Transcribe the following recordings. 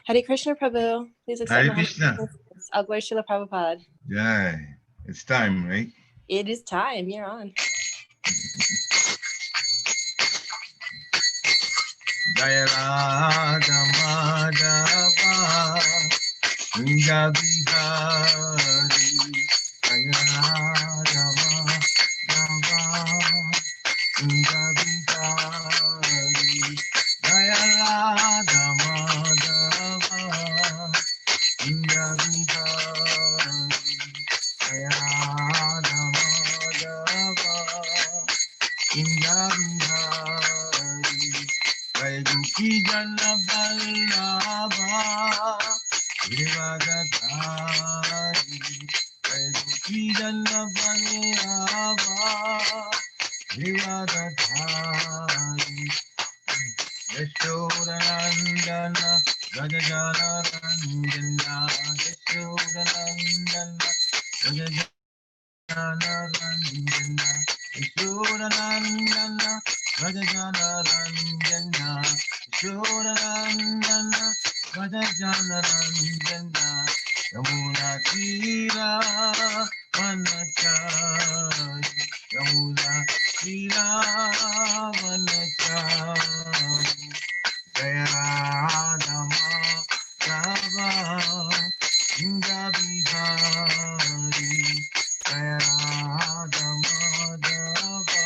Hare Krishna Prabhu, please accept Hare my humble Krishna. obeisance. I'll go Srila Prabhupada. Yeah, it's time, right? It is time. You're on. Jaya Radha Madhava Kunja Bihari Jaya Radha Madhava Kunja Bihari Jaya Radha Madhava Kunja Bihari Jaya Radha Madhava Kunja Bihari Jai Gopi Jana Vallabha Devadadari Jai Gopi Jana Vallabha Devadadari Yashodanandana Rajajana Ranjana Yashodanandana Rajajana Ranjana Yashodanandana Rajajana Ranjana Yashodanandana Rajajana Ranjana Yamuna Tira Manachari Yamuna Tira Manachari Jaya Radha Madhava Kunja Bihari Jaya Radha Madhava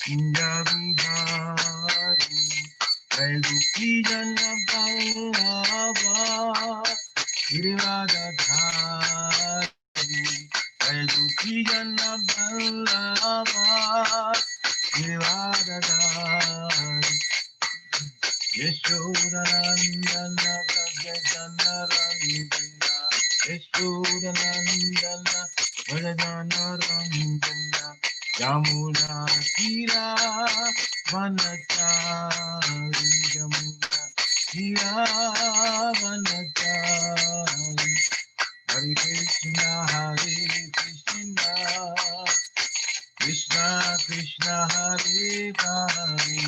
Kunja Bihari Jai Gopi Jana Vallabha Giridharadhari Jai Gopi Jana Vallabha Giridharadhari Yashodanandana Rajajana Ranjana Yashodanandana Rajajana Ranjana Yamuna Tira Vanachari Yamuna Tira Vanachari Hare Krishna Hare Krishna Krishna Krishna Hare Hare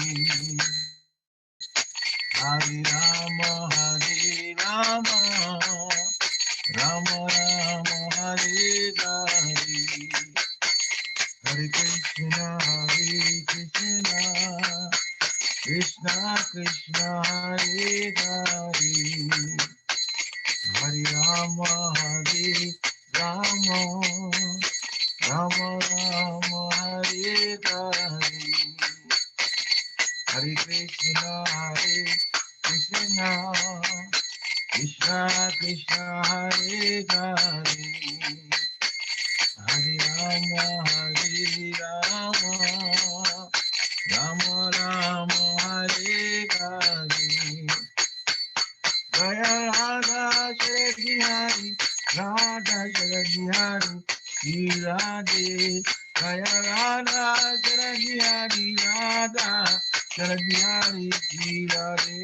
Hare Rama, Hare Rama, Rama Rama, Hare Hare. Hare Krishna, Hare Krishna, Krishna Krishna, Hare Hare. Hare Rama, Hare Rama, Rama Rama, Hare Hare. Hare Krishna, Hare Krishna, Krishna Krishna, Hare Hare, Hare Rama, Hare Rama, Rama Rama, Hare Hare. Jaya Radha Shri Hari, Radha Shri Hari, Radhe. Jaya Radha Shri Hari, Radha Shri Hari, Radhe.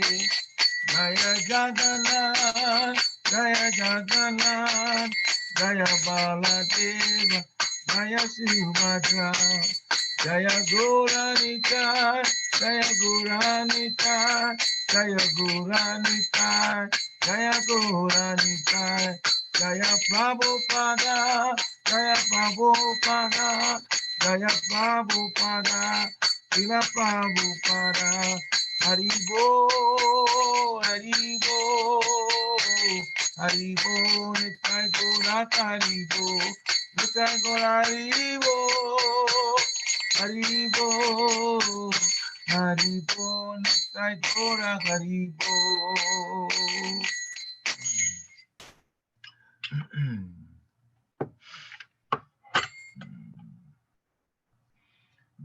Jaya Jagannath, Jaya Jagannath, Jaya Baladeva, Jaya Subhadra, Jaya Gauranika, Jaya Gauranika, Jaya Gauranika, Jaya Gauranika, Jaya Prabhupada, Jaya Prabhupada, Jaya Prabhupada, Srila Prabhupada, Haribo, Haribo, Haribo, Nitai Gora Haribo, Nitai Gora Haribo, Haribo, Haribo, Nitai Gora Haribo.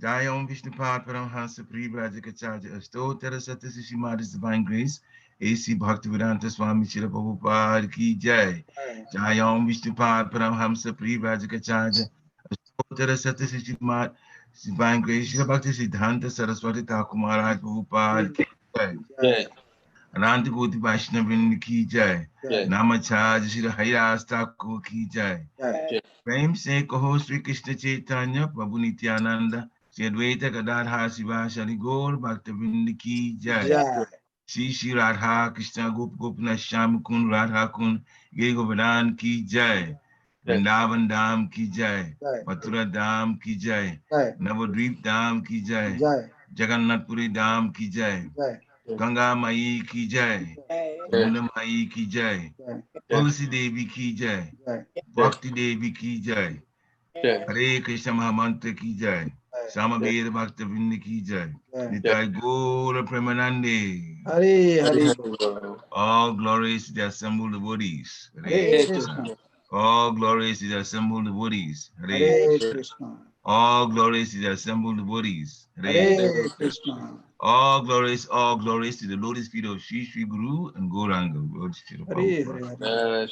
Jai Om Vishnupad Paramhansa Prabhajikacharya Astottara Satya Srimad Divine Grace A.C. Bhaktivedanta Swami Srila Prabhupada Ki Jai. Jai Om Vishnupad Paramhansa Prabhajikacharya Astottara Satya Srimad Divine Grace Srila Bhakti Siddhanta Saraswati Thakur Maharaj Prabhupada Ki Jai. Ananta Koti Vaishnavin Ki Jai. Namacharya Srila Hayas Thakur Ki Jai. प्रेम से कहो श्री कृष्ण चैतन्य प्रभु Nityanand Shri Advaita Gadadhar Shiva Shari Gaur Bhaktivinoda Ki Jai. Jai. Shri Radha Krishna Gop Gopinath Shyam Kun Radha Kun Giri Govardhan Ki Jai. Vrindavan Dham Ki Jai. Jai. Mathura Dham Ki Jai. Jai. Navadvip Dham Ki Jai. Jai. Jagannath Puri Dham Ki Jai. Jai. Ganga Mai Ki Jai. Yamuna Mai Ki Jai. Jai. Tulsi Devi Ki Jai. Jai. Bhakti Devi Ki Jai. Hare Krishna Mahamantra Ki Jai. Samaveda Bhaktivinoda Ki Jai. Jai. Nitai Gaura Premanande. Hari Hari. All glories to the assembled devotees. Hare Krishna. All glories to the assembled devotees. Hare Krishna. All glories to the assembled devotees. Hare Krishna. All glories to the lotus feet of Sri Sri Guru and Gauranga. Lord Sri Hare Prabhupada. Hare.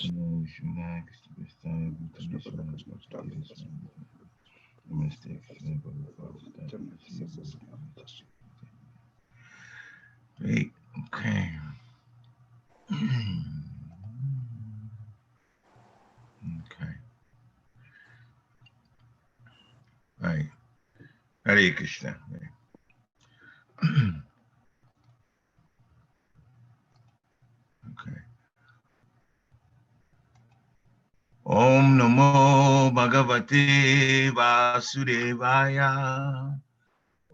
Great. Okay. Okay. Right. Hare Krishna. Okay. Om Namo Bhagavate Vasudevaya.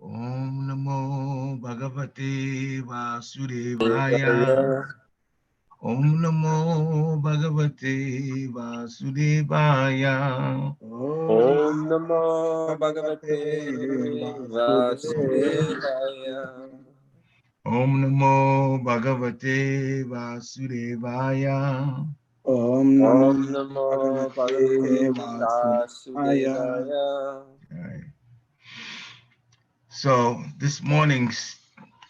Om Namo Bhagavate Vasudevaya. Om Namo Bhagavate Vasudevaya. Om Namo Bhagavate Vasudevaya. Om Namo Bhagavate Vasudevaya. Om Om Namo Namo Bhagavate Bhagavate Vasudevaya. Vasudevaya. Right. So this morning's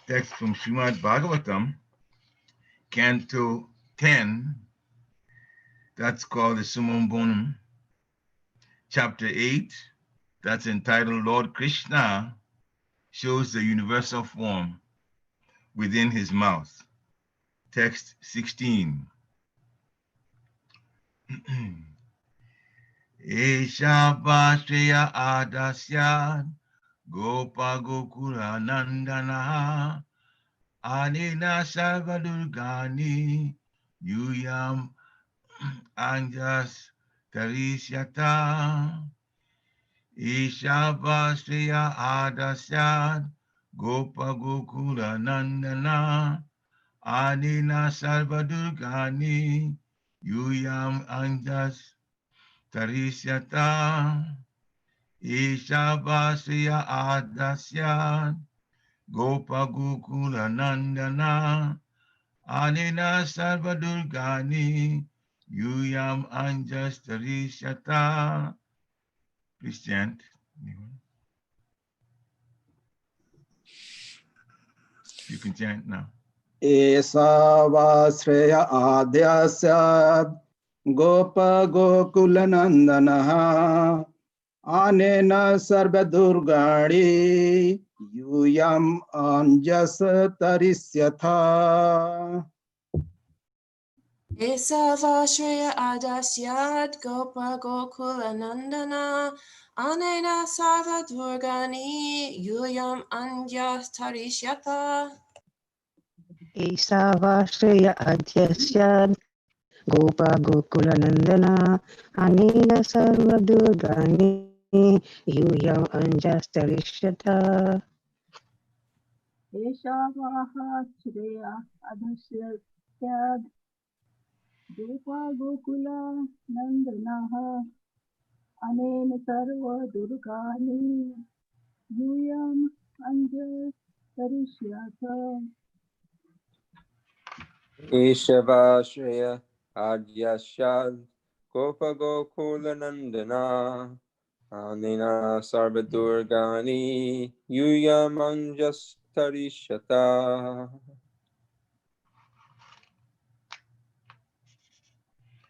text from Srimad Bhagavatam, Canto 10, that's called the Summum Bonum. Chapter 8, that's entitled Lord Krishna shows the universal form within his mouth. Text 16. Esha Vashreya Adasya Gopa Gokura Nandana Anina Sarvadurgani Yuyam Anjas Tarisyata Esha Vashreya Adasya Gopa Gokura Nandana Anina Sarvadurgani Yuyam Anjas Tarisyata Isha Vasya Adasya Gopa Gokula Nandana Anina Sarvadurgani Yuyam Anjas Tarisyata. Please chant. You can chant now. Esa Vasreya Adyasya Gopa Gokulanandana Anena Sarvadurgani Yuyam Anjas Tarisyatha. Esavashreya Adasyad Gopa Gokula Nandana Anena Sarva Durgani Yuyam Anjas Tarishyata. Esavashreya Adyasya Gopa Gokulanandana Anena Sarva Durgani Yuyam Anjastarishyata. Eshavahashreya Adasyasyad Gopa Gokula Nandanaha Anena Sarva Durgani Yuyam Anja Tarishyata. Ishavashreya Adyashad Gopa Gokula Nandana Anina Sarvadurgani Yuyamanjas Tarishata.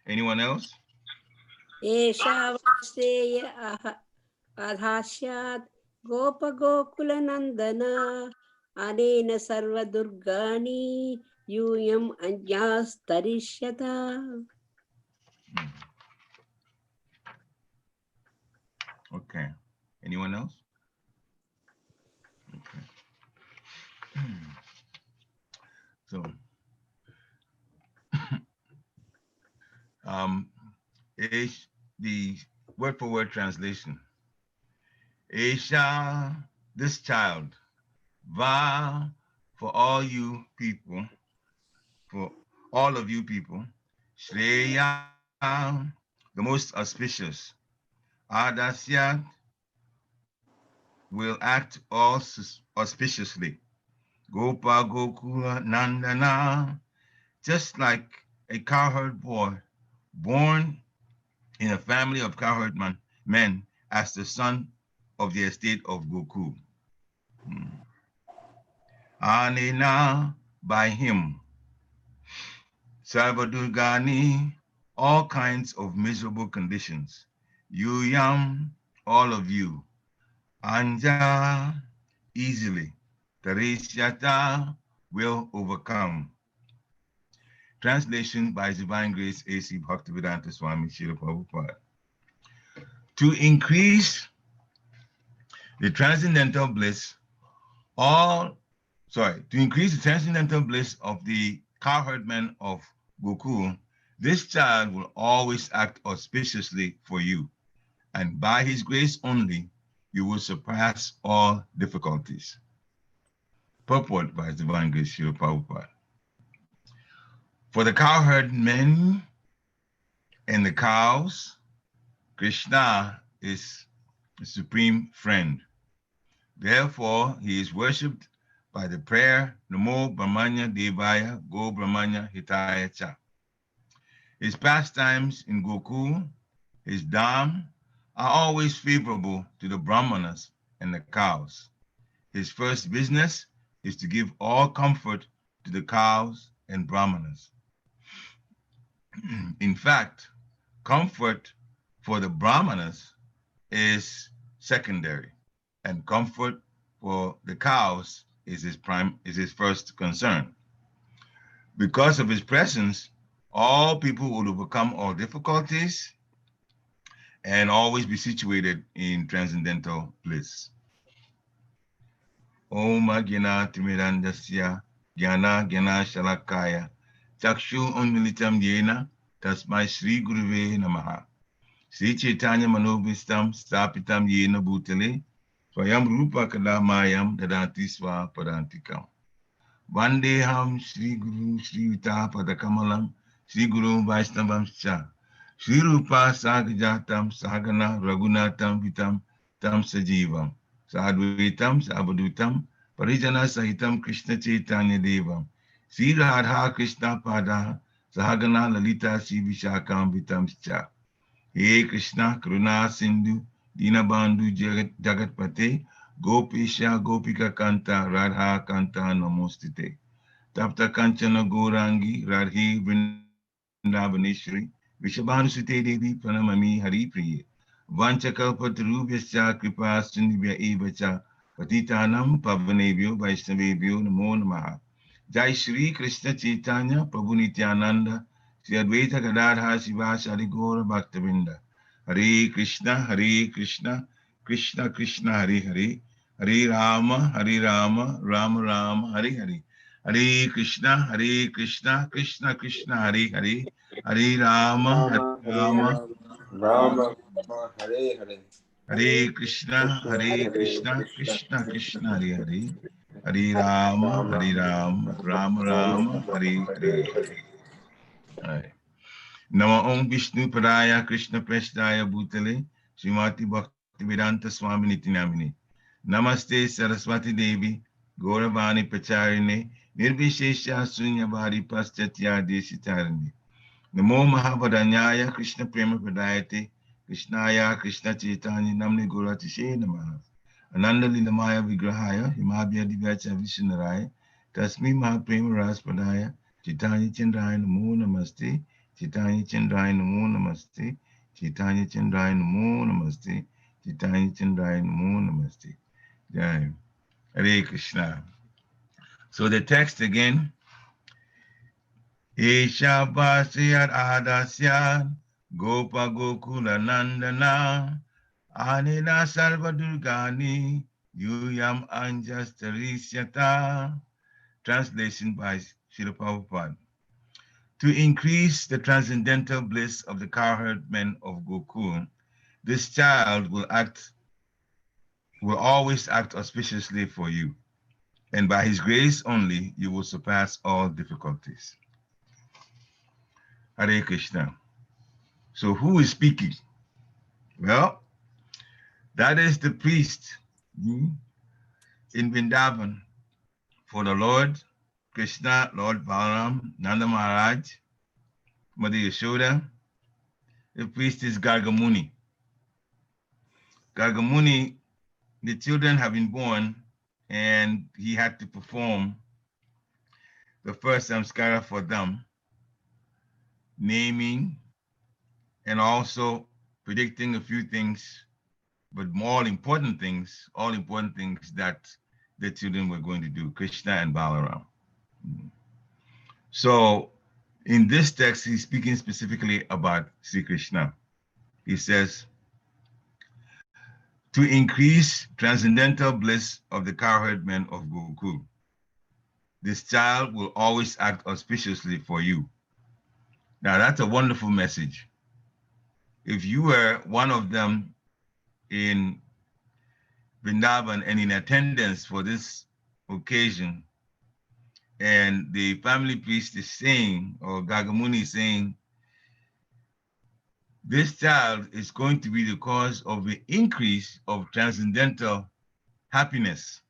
Anyone else? Eshavasya Adhasyad Gopa Gokulanandana Anena Sarva Durgani Yuyam Anjas Tarishyata. Okay. Anyone else? the word for word translation. Aisha, this child, Va, for all you people, for all of you people, Shreya, the most auspicious, Adasya will act all auspiciously. Gopa Gokula Nandana, just like a cowherd boy born in a family of cowherd men as the son of the estate of Goku. Anena, by him. Sarvadurgani, all kinds of miserable conditions. Yuyam, all of you. Anja, easily. Tarishyata, will overcome. Translation by His Divine Grace A.C. Bhaktivedanta Swami Srila Prabhupada. To increase the transcendental bliss, to increase the transcendental bliss of the cowherd men of Gokul, this child will always act auspiciously for you, and by his grace only, you will surpass all difficulties. Purport by His Divine Grace Srila Prabhupada. For the cowherd men and the cows, Krishna is the supreme friend. Therefore, he is worshipped by the prayer Namo Brahmanya Devaya Go Brahmanya Hitaya Cha. His pastimes in Gokul, his dham, are always favorable to the Brahmanas and the cows. His first business is to give all comfort to the cows and Brahmanas. In fact, comfort for the Brahmanas is secondary, and comfort for the cows is his first concern. Because of his presence, all people will overcome all difficulties and always be situated in transcendental bliss. Om Gyana Timirandasya Gyana Gyana Shalakaya Chakshu Unmilitam Yena Tasmai Sri Guruve Namaha. Sri Chaitanya Manobhistam Stapitam Yena Bhutale Swayam Rupa Kadamayam Dadanti Swa Padantikam. Vandeham Sri Guru Sri Vita Padakamalam Sri Guru Vaishnavam Cha Sri Rupa Sagajatam Sagana Raghunatam Vitam Tam Sajivam Sadvaitam Savadutam Parijana Sahitam Krishna Chaitanya Devam Sri Radha Krishna Pada Sahagana Lalita Sri Vishakam Vitam Cha. He Krishna Karuna Sindhu Dinabandhu Jagatpate Gopisha Gopika Kanta Radha Kanta Namostite Tapta Kanchana Gorangi Radhi Vrindavaneshwari Vishabhanusute Devi Pranamami Hari Priye Vanchakalpatarubhyascha Kripa Sindhibhya Evacha Patitanam Pavanebhyo Vaishnavebhyo Namo Namaha. Jai Shri Krishna Chaitanya Prabhu Nityananda Sri Advaita Gadadha Sivasari Gaura Bhaktavinda. Hare Krishna, Krishna Krishna, Hare Hare, Hare Rama, Rama Rama, Hare Hare. Hare Krishna, Krishna Krishna, Hare Hare, Hare Rama, Rama, Rama, Hare Hare. Hare Krishna, Krishna Krishna, Hare Hare, Hare Rama, Rama Rama, Hare Hare. Hare. Nama Om Vishnu Padaya Krishna Prasthaya Bhutale Srimati Bhaktivedanta Swami Nitinamini. Namaste Saraswati Devi Gauravani Pacharine Nirvishesha Sunyavari Paschatya Deshitarani. Namo Mahabharanyaya Krishna Prema Pradayate Krishnaya Krishna Chaitanya Namni Gauratishe Namaha. Ananda Lilamaya Vigrahaya Himabhya Divyacha Vishnaraya Tasmi Mahaprema Raspadaya Chaitanya Chandraya Namo Namaste. Chaitanya Chandraya Namo Namaste. Chaitanya Chandraya Namo Namaste. Chaitanya Chandraya Namo Namaste. Jai. Hare Krishna. So the text again. Esha Vasyat Adasyat Gopa Gokula Nandana Anina Sarva Durgani Yuyam Anjastarisyata. Translation by Srila Prabhupada. To increase the transcendental bliss of the cowherd men of Gokul, this child will always act auspiciously for you, and by his grace only you will surpass all difficulties. Hare Krishna. So who is speaking? Well, that is the priest in Vrindavan for the Lord Krishna, Lord Balaram, Nanda Maharaj, Mother Yashoda. The priest is Gargamuni. Gargamuni, the children have been born, and he had to perform the first samskara for them, naming and also predicting a few things, but all important things that the children were going to do, Krishna and Balaram. So in this text, he's speaking specifically about Sri Krishna. He says, to increase transcendental bliss of the cowherd men of Gokul, this child will always act auspiciously for you. Now that's a wonderful message. If you were one of them in Vrindavan and in attendance for this occasion, and the family priest is saying, or Gagamuni is saying, this child is going to be the cause of the increase of transcendental happiness,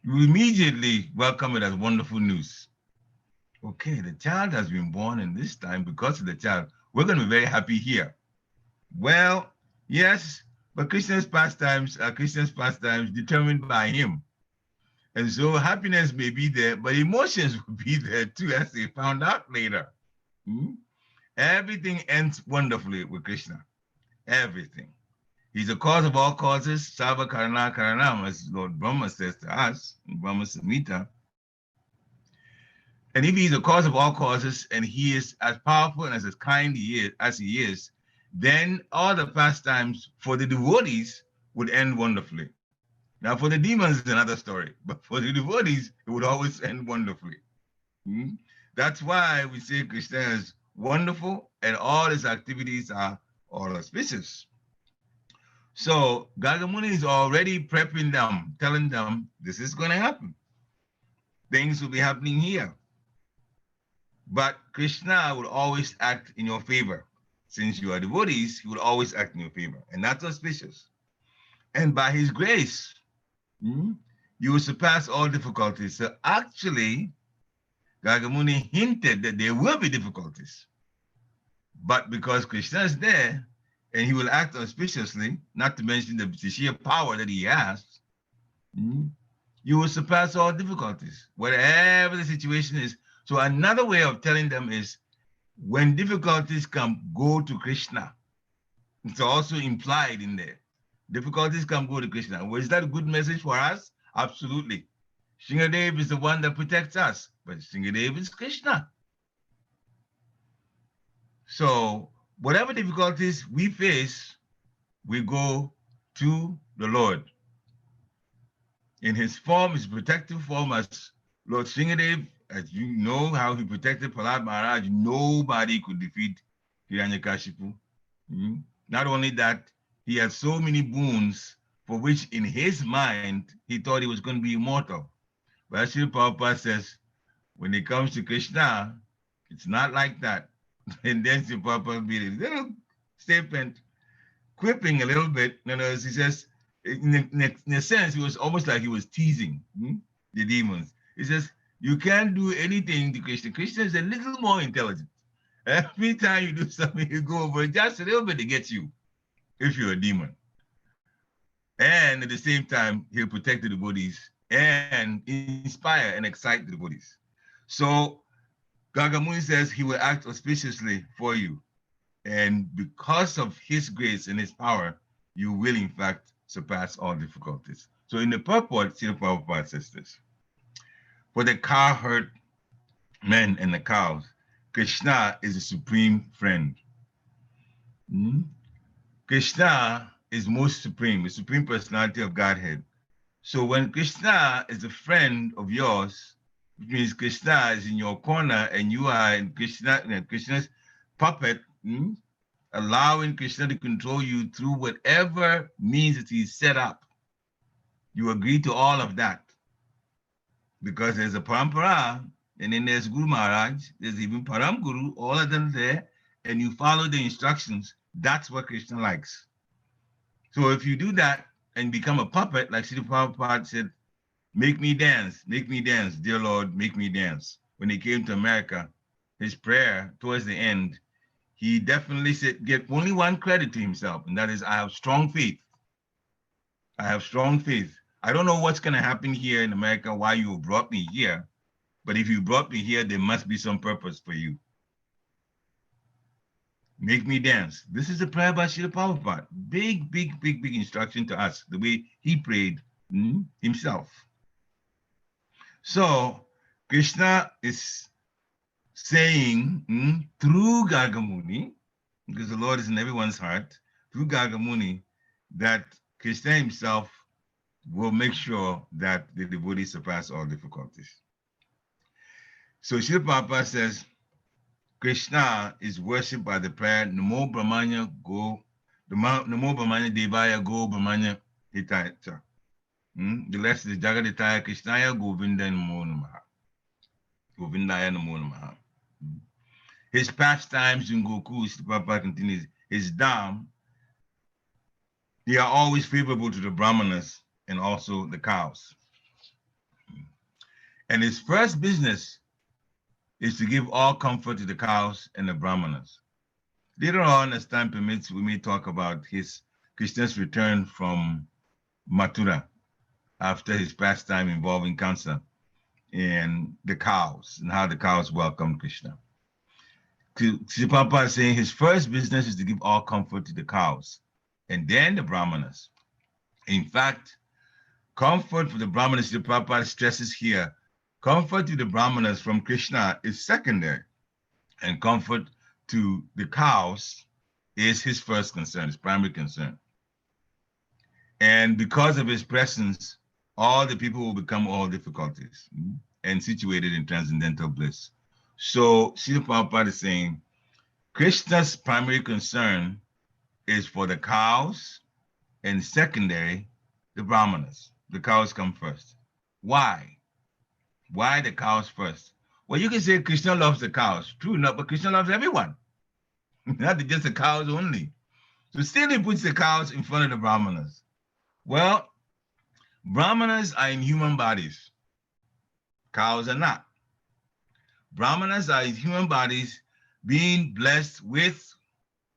you immediately welcome it as wonderful news. Okay, the child has been born, and this time, because of the child, we're going to be very happy here. Well, yes, but Krishna's pastimes are Krishna's pastimes determined by him. And so happiness may be there, but emotions will be there too, as they found out later. Everything ends wonderfully with Krishna. Everything. He's the cause of all causes, Sarva Karana Karanam, as Lord Brahma says to us in Brahma Samhita. And if he's the cause of all causes, and he is as powerful and as kind as he is, then all the pastimes for the devotees would end wonderfully. Now, for the demons, it's another story, but for the devotees, it would always end wonderfully. That's why we say Krishna is wonderful, and all his activities are all auspicious. So Gagamuni is already prepping them, telling them this is going to happen. Things will be happening here. But Krishna will always act in your favor. Since you are devotees, he will always act in your favor. And that's auspicious. And by his grace, you will surpass all difficulties. So actually, Gagamuni hinted that there will be difficulties. But because Krishna is there, and he will act auspiciously, not to mention the sheer power that he has, you will surpass all difficulties, whatever the situation is. So another way of telling them is, when difficulties come, go to Krishna. It's also implied in there. Difficulties come, go to Krishna. Well, is that a good message for us? Absolutely. Sringadev is the one that protects us, but Sringadev is Krishna. So whatever difficulties we face, we go to the Lord. In his form, his protective form as Lord Sringadev, as you know how he protected Prahlad Maharaj, nobody could defeat Hiranyakashipu. Not only that, he had so many boons for which in his mind, he thought he was going to be immortal. But Srila Prabhupada says, when it comes to Krishna, it's not like that. And then Srila Prabhupada made a little statement, quipping a little bit. In other words, he says, in a sense, it was almost like he was teasing the demons. He says, you can't do anything to Krishna. Krishna is a little more intelligent. Every time you do something, you go over just a little bit to get you, if you're a demon. And at the same time, he'll protect the devotees and inspire and excite the devotees. So Gagamuni says he will act auspiciously for you. And because of his grace and his power, you will in fact surpass all difficulties. So in the purport, Srila Prabhupada says this: for the cowherd men and the cows, Krishna is the supreme friend. Krishna is most supreme, the supreme personality of Godhead. So when Krishna is a friend of yours, which means Krishna is in your corner and you are in Krishna's puppet, allowing Krishna to control you through whatever means that he's set up. You agree to all of that. Because there's a parampara, and then there's Guru Maharaj, there's even Param Guru, all of them there, and you follow the instructions. That's what Krishna likes. So if you do that and become a puppet, like Srila Prabhupada said, make me dance, dear Lord, make me dance. When he came to America, his prayer towards the end, he definitely said, give only one credit to himself, and that is, I have strong faith. I have strong faith. I don't know what's going to happen here in America, why you brought me here, but if you brought me here, there must be some purpose for you. Make me dance. This is a prayer by Srila Prabhupada. Big, big, big, big instruction to us, the way he prayed himself. So Krishna is saying through Gargamuni, because the Lord is in everyone's heart, through Gargamuni, that Krishna himself will make sure that the devotees surpass all difficulties. So Srila Prabhupada says, Krishna is worshipped by the prayer Namo Brahmanya Go, Namo Brahmanya Devaya Go Brahmanya Hitaya. The rest is Jagaditaya Krishnaya Govinda Namo Namaha. Govindaya Namo Namaha. His pastimes in Goku, Srila Prabhupada continues, his dham, they are always favorable to the Brahmanas and also the cows. And his first business is to give all comfort to the cows and the Brahmanas. Later on, as time permits, we may talk about Krishna's return from Mathura after his pastime involving Kansa and the cows and how the cows welcomed Krishna. Prabhupada is saying his first business is to give all comfort to the cows and then the Brahmanas. In fact, comfort for the Brahmanas, the Prabhupada stresses here, comfort to the Brahmanas from Krishna is secondary, and comfort to the cows is his first concern, his primary concern. And because of his presence, all the people will become all difficulties and situated in transcendental bliss. So Srila Prabhupada is saying, Krishna's primary concern is for the cows, and secondary, the Brahmanas. The cows come first. Why? Why the cows first? Well, you can say Krishna loves the cows. True enough, but Krishna loves everyone. Not just the cows only. So still he puts the cows in front of the Brahmanas. Well, Brahmanas are in human bodies. Cows are not. Brahmanas are in human bodies being blessed with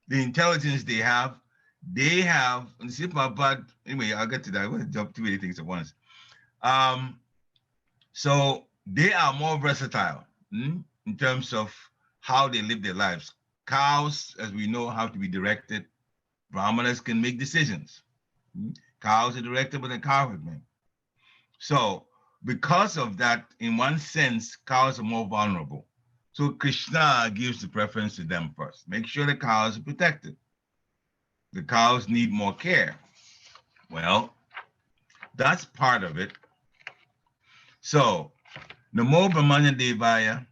the intelligence they have. They have, anyway, I'll get to that. I want to jump too many things at once. So they are more versatile in terms of how they live their lives. Cows, as we know, have to be directed. Brahmanas can make decisions. Cows are directed by the cowherdmen. So because of that, in one sense, cows are more vulnerable. So Krishna gives the preference to them first. Make sure the cows are protected. The cows need more care. Well, that's part of it. So, Namo Brahmanya Devaya,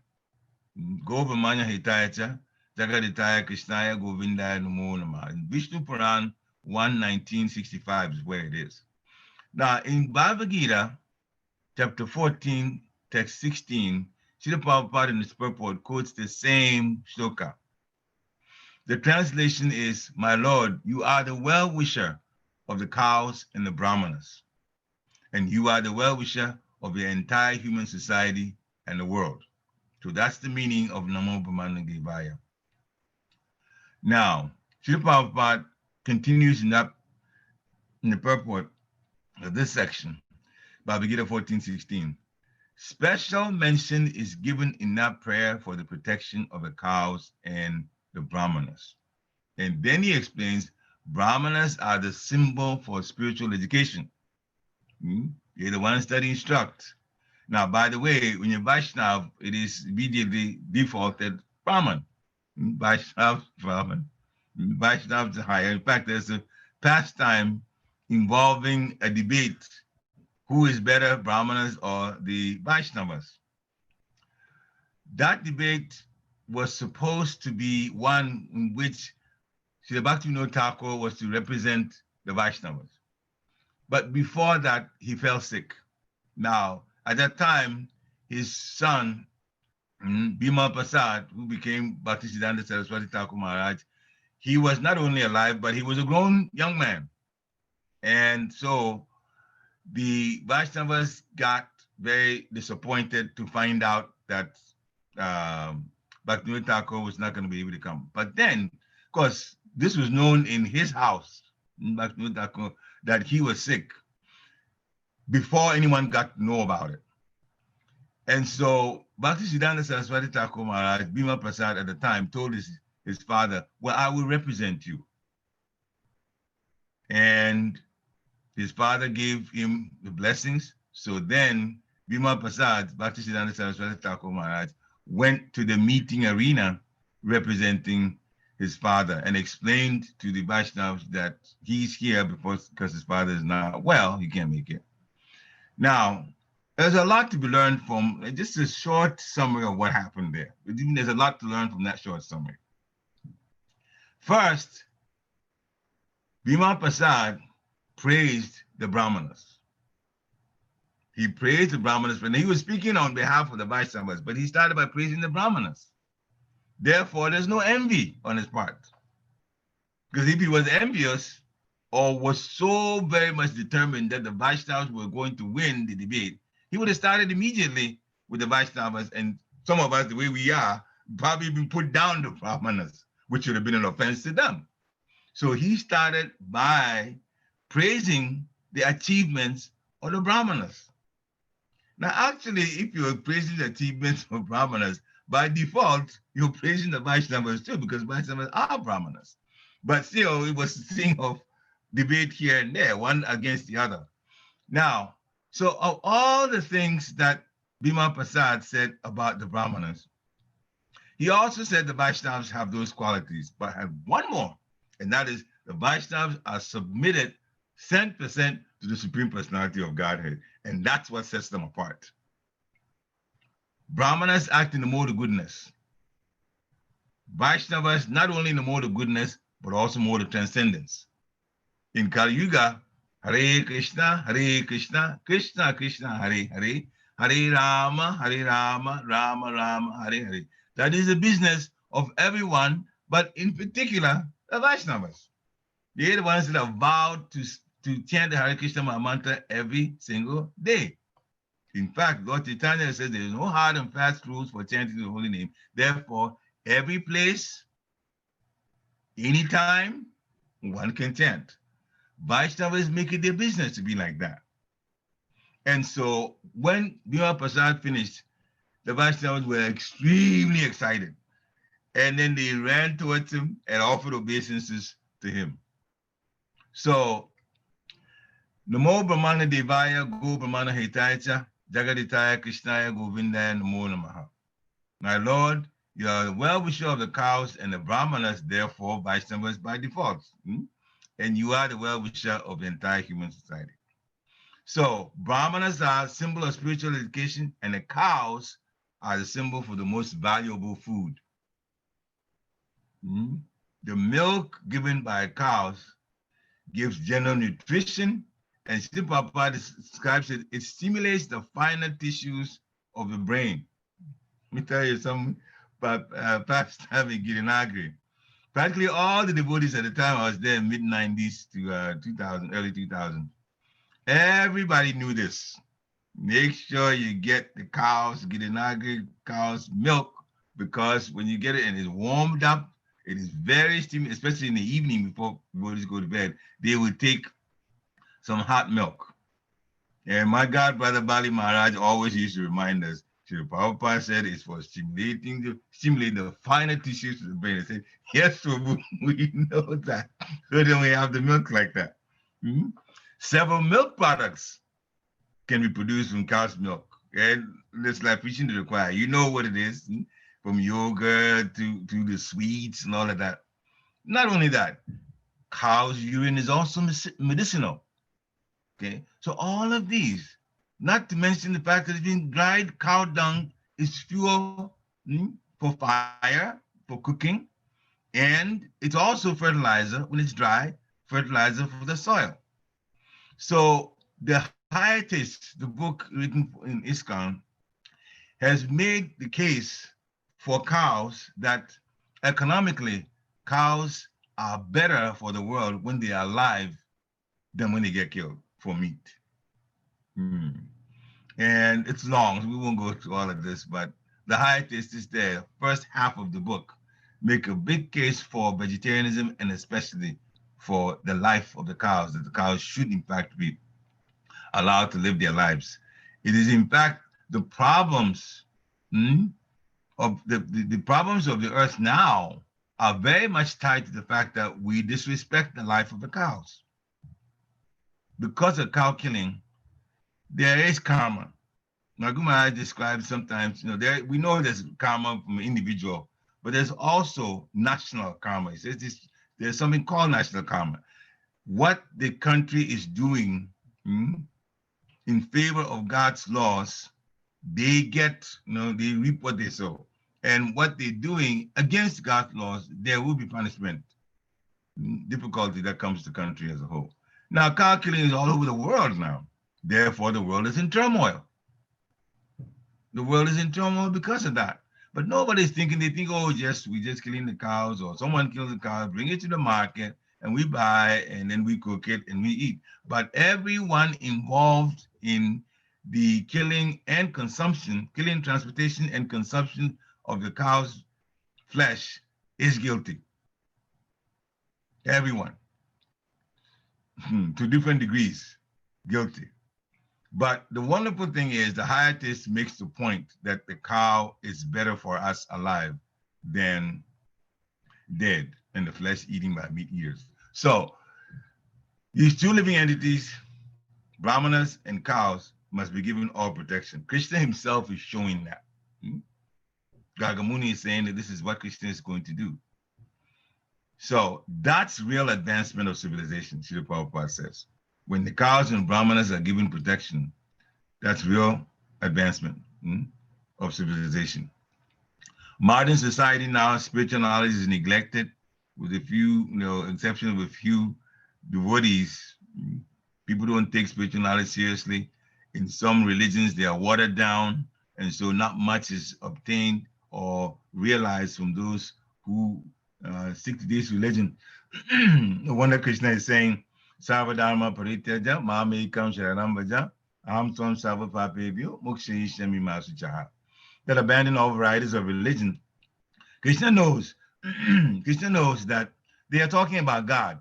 Go Brahmanya Hitaya, Jagaditaya Krishnaya Govindaya Namo Namaha. In Vishnu Puran 1:1965 is where it is. Now, in Bhagavad Gita, chapter 14, text 16, Srila Prabhupada in his purport quotes the same shloka. The translation is, my Lord, you are the well-wisher of the cows and the Brahmanas, and you are the well-wisher of the entire human society and the world. So that's the meaning of Namo Brahmanya Devaya. Now, Srila Prabhupada continues in the purport of this section, Bhagavad Gita 14:16. Special mention is given in that prayer for the protection of the cows and the Brahmanas. And then he explains, Brahmanas are the symbol for spiritual education. They're the ones that instruct. Now, by the way, when you're Vaishnav, it is immediately defaulted Brahman. Vaishnav, Brahman. Vaishnav is higher. In fact, there's a pastime involving a debate. Who is better, Brahmanas or the Vaishnavas? That debate was supposed to be one in which Srila Bhaktivinoda Thakur was to represent the Vaishnavas. But before that, he fell sick. Now, at that time, his son, Bhima Prasad, who became Bhaktisiddhanta Saraswati Thakur Maharaj, he was not only alive, but he was a grown young man. And so the Vaishnavas got very disappointed to find out that Bhaktivinoda Thakur was not going to be able to come. But then, of course, this was known in his house, Bhaktivinoda Thakur, that he was sick before anyone got to know about it. And so Bhaktisiddhanta Saraswati Thakur Maharaj, Bhima Prasad at the time, told his father, well, I will represent you. And his father gave him the blessings. So then Bhima Prasad, Bhaktisiddhanta Saraswati Thakur Maharaj, went to the meeting arena representing his father and explained to the Vaishnavas that he's here because his father is not well, he can't make it. Now, there's a lot to be learned from just a short summary of what happened there. There's a lot to learn from that short summary. First, Bhima Prasad praised the Brahmanas. He praised the Brahmanas, and he was speaking on behalf of the Vaishnavas, but he started by praising the Brahmanas. Therefore, there's no envy on his part. Because if he was envious or was so very much determined that the Vaishnavas were going to win the debate, he would have started immediately with the Vaishnavas, and some of us, the way we are, probably been put down the Brahmanas, which would have been an offense to them. So he started by praising the achievements of the Brahmanas. Now, actually, if you're praising the achievements of Brahmanas, by default, you're praising the Vaishnavas too, because Vaishnavas are Brahmanas. But still, it was a thing of debate here and there, one against the other. Now, so of all the things that Bhima Prasad said about the Brahmanas, he also said the Vaishnavas have those qualities, but have one more, and that is the Vaishnavas are submitted 100% to the Supreme Personality of Godhead, and that's what sets them apart. Brahmanas act in the mode of goodness. Vaishnavas not only in the mode of goodness, but also mode of transcendence. In Kali Yuga, Hare Krishna, Krishna Krishna, Hare Hare, Hare Rama, Rama Rama, Hare Hare. That is the business of everyone, but in particular, the Vaishnavas. They're the ones that have vowed to chant the Hare Krishna mantra every single day. In fact, Lord Chaitanya says there is no hard and fast rules for chanting the holy name. Therefore, every place, anytime, one can chant. Vaishnavas make it their business to be like that. And so when Bhima Prasad finished, the Vaishnavas were extremely excited. And then they ran towards him and offered obeisances to him. So, Namo Brahmana Devaya Go Brahmana Hetaya Jagaditaya Krishnaya Govindaya Namo Namaha. My Lord, you are the well-wisher of the cows and the Brahmanas, therefore Vaishnavas by default. And you are the well-wisher of the entire human society. So Brahmanas are a symbol of spiritual education, and the cows are the symbol for the most valuable food. The milk given by cows gives general nutrition, and Srila Prabhupada describes it, it stimulates the finer tissues of the brain. Let me tell you something, perhaps having getting angry. Practically all the devotees at the time I was there, mid-90s to 2000, early 2000s, everybody knew this. Make sure you get the cows, getting angry cows milk, because when you get it and it's warmed up, it is very stimulating, especially in the evening before devotees go to bed. They will take some hot milk. And my God, Brother Bali Maharaj always used to remind us, Srila Prabhupada said it's for stimulate the finer tissues of the brain. I said, yes, Prabhu, we know that. So then we have the milk like that. Several milk products can be produced from cow's milk. And it's like preaching to the choir. You know what it is, from yogurt to the sweets and all of that. Not only that, cow's urine is also medicinal. Okay, so all of these, not to mention the fact that it's being dried cow dung is fuel for fire, for cooking, and it's also fertilizer when it's dry, fertilizer for the soil. So the Hiatus, the book written in ISKCON, has made the case for cows that economically cows are better for the world when they are alive than when they get killed for meat. And it's long, so we won't go through all of this, but the Hiatus is there. First half of the book make a big case for vegetarianism and especially for the life of the cows, that the cows should in fact be allowed to live their lives. It is in fact the problems of the problems of the earth now are very much tied to the fact that we disrespect the life of the cows. Because of cow killing, there is karma. Naguma describes sometimes, we know there's karma from an individual, but there's also national karma. He says there's something called national karma. What the country is doing in favor of God's laws, they get, they reap what they sow. And what they're doing against God's laws, there will be punishment, difficulty that comes to the country as a whole. Now, cow killing is all over the world now. Therefore, the world is in turmoil. The world is in turmoil because of that. But nobody's thinking, they think, oh, we just killing the cows, or someone kills the cows, bring it to the market, and we buy, and then we cook it, and we eat. But everyone involved in the killing and consumption, killing, transportation, and consumption of the cow's flesh is guilty. Everyone, to different degrees, guilty. But the wonderful thing is the Hiatus makes the point that the cow is better for us alive than dead and the flesh eaten by meat eaters. So these two living entities, brahmanas and cows, must be given all protection. Krishna himself is showing that. Gagamuni is saying that this is what Krishna is going to do. So that's real advancement of civilization, Srila Prabhupada says. When the cows and brahmanas are given protection, that's real advancement of civilization. Modern society now, spiritual knowledge is neglected, with a few, exception of a few devotees. People don't take spiritual knowledge seriously. In some religions, they are watered down, and so not much is obtained or realized from those who stick to this religion. No wonder Krishna is saying, Sarvadharma parityaja mamekam sharanam vaja aham tvam sarva papebhyo mokshayishyami ma suchaha. That abandon all varieties of religion. Krishna knows that they are talking about God,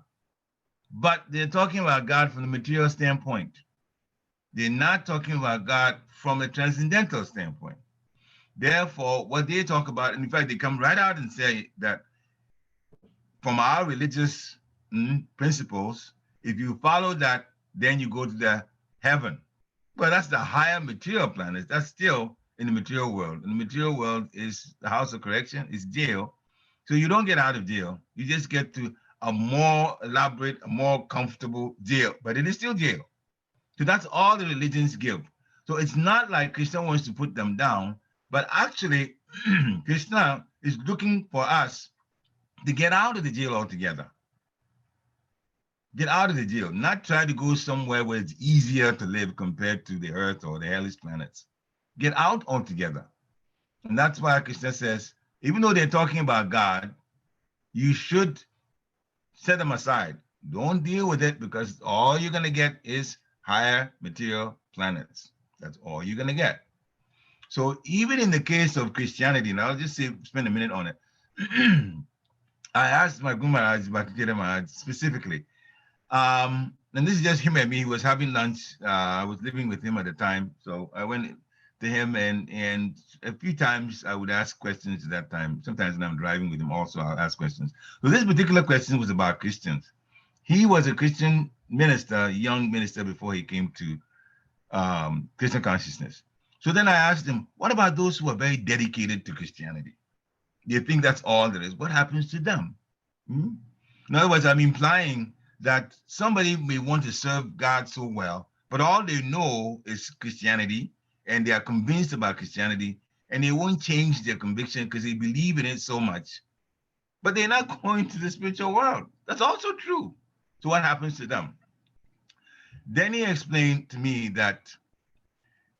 but they're talking about God from the material standpoint. They're not talking about God from a transcendental standpoint. Therefore, what they talk about, and in fact, they come right out and say that from our religious principles, if you follow that, then you go to the heaven. Well, that's the higher material planet. That's still in the material world. And the material world is the house of correction, is jail. So you don't get out of jail. You just get to a more elaborate, a more comfortable jail, but it is still jail. So that's all the religions give. So it's not like Krishna wants to put them down, but actually Krishna is looking for us to get out of the jail altogether. Get out of the jail, not try to go somewhere where it's easier to live compared to the earth or the hellish planets. Get out altogether. And that's why Krishna says, even though they're talking about God, you should set them aside. Don't deal with it, because all you're going to get is higher material planets. That's all you're going to get. So even in the case of Christianity, and I'll just spend a minute on it. I asked my Guru Maharaj, Bhakti Maharaj, specifically, and this is just him and me. He was having lunch. I was living with him at the time. So I went to him, and a few times I would ask questions at that time. Sometimes when I'm driving with him also, I'll ask questions. So this particular question was about Christians. He was a Christian minister, young minister, before he came to Christian consciousness. So then I asked him, what about those who are very dedicated to Christianity? They think that's all there is. What happens to them? In other words, I'm implying that somebody may want to serve God so well, but all they know is Christianity, and they are convinced about Christianity, and they won't change their conviction because they believe in it so much. But they're not going to the spiritual world. That's also true. So what happens to them? Then he explained to me that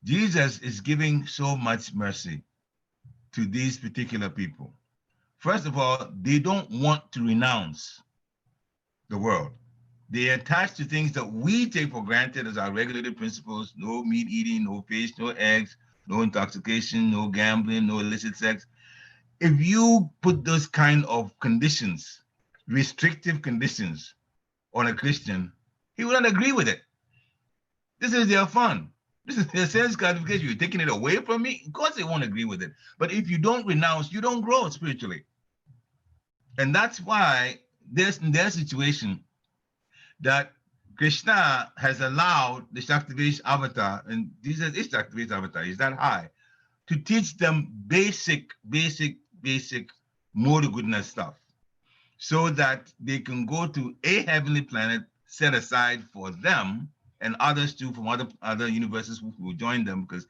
Jesus is giving so much mercy to these particular people. First of all, they don't want to renounce the world. They attach to things that we take for granted as our regulated principles: no meat eating, no fish, no eggs, no intoxication, no gambling, no illicit sex. If you put those kind of conditions, restrictive conditions, on a Christian, he wouldn't agree with it. This is their fun. This is their sense gratification. You're taking it away from me. Of course, they won't agree with it. But if you don't renounce, you don't grow spiritually. And that's why there's in their situation that Krishna has allowed the Shaktivesh avatar, and Jesus is Shaktivesh avatar, he's that high, to teach them basic more goodness stuff, so that they can go to a heavenly planet set aside for them, and others too from other universes who will join them, because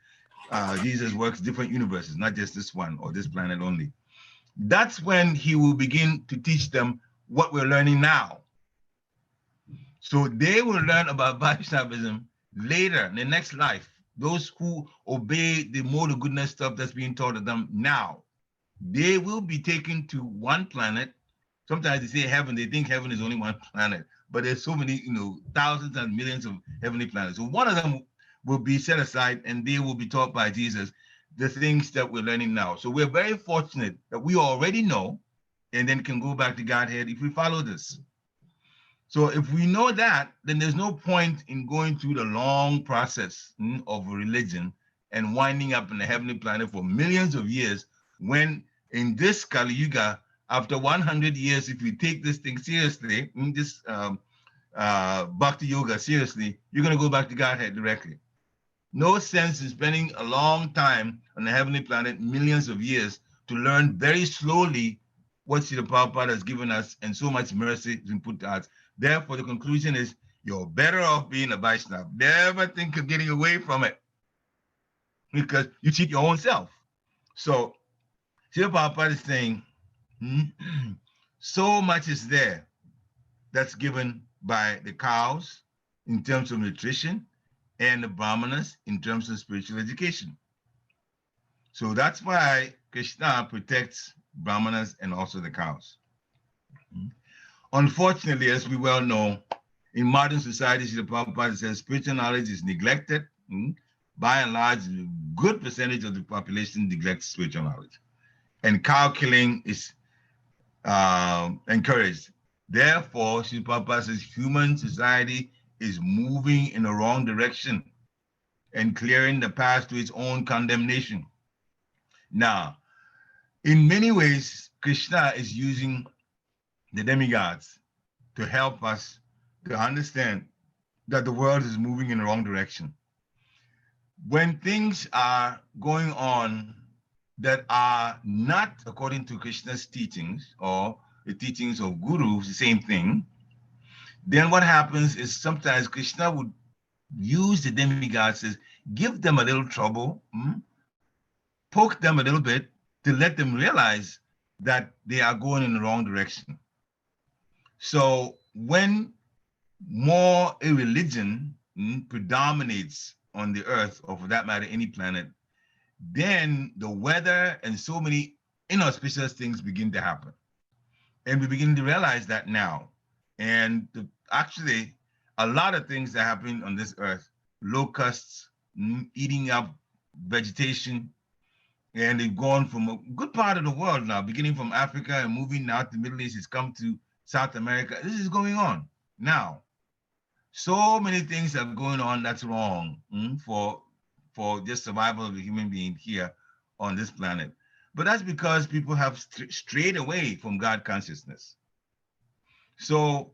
Jesus works different universes, not just this one or this planet only. That's when he will begin to teach them what we're learning now. So they will learn about Vaishnavism later in the next life. Those who obey the more goodness stuff that's being taught to them now, they will be taken to one planet. Sometimes they say heaven, they think heaven is only one planet, but there's so many, thousands and millions of heavenly planets. So one of them will be set aside, and they will be taught by Jesus the things that we're learning now. So we're very fortunate that we already know, and then can go back to Godhead if we follow this. So if we know that, then there's no point in going through the long process of religion and winding up in the heavenly planet for millions of years, when in this Kali Yuga, after 100 years, if you take this thing seriously, this Bhakti Yoga seriously, you're going to go back to Godhead directly. No sense in spending a long time on the heavenly planet, millions of years, to learn very slowly what Srila Prabhupada has given us, and so much mercy has been put to us. Therefore, the conclusion is you're better off being a Vaishnava. Never think of getting away from it, because you cheat your own self. So Srila Prabhupada is saying, so much is there that's given by the cows in terms of nutrition, and the brahmanas in terms of spiritual education. So that's why Krishna protects brahmanas and also the cows. Unfortunately, as we well know, in modern society, the Prabhupada says spiritual knowledge is neglected. By and large, a good percentage of the population neglects spiritual knowledge. And cow killing is encouraged. Therefore, Srila Prabhupada says human society is moving in the wrong direction and clearing the path to its own condemnation. Now, in many ways, Krishna is using the demigods to help us to understand that the world is moving in the wrong direction. When things are going on that are not according to Krishna's teachings or the teachings of gurus, the same thing, then what happens is sometimes Krishna would use the demigods, says, give them a little trouble, poke them a little bit to let them realize that they are going in the wrong direction. So when more a religion predominates on the earth, or for that matter, any planet, then the weather and so many inauspicious things begin to happen. And we begin to realize that now. And actually, a lot of things that happen on this earth, locusts eating up vegetation, and they've gone from a good part of the world now, beginning from Africa and moving now to the Middle East, it's come to South America. This is going on now. So many things are going on that's wrong for just survival of the human being here on this planet. But that's because people have strayed away from God consciousness. So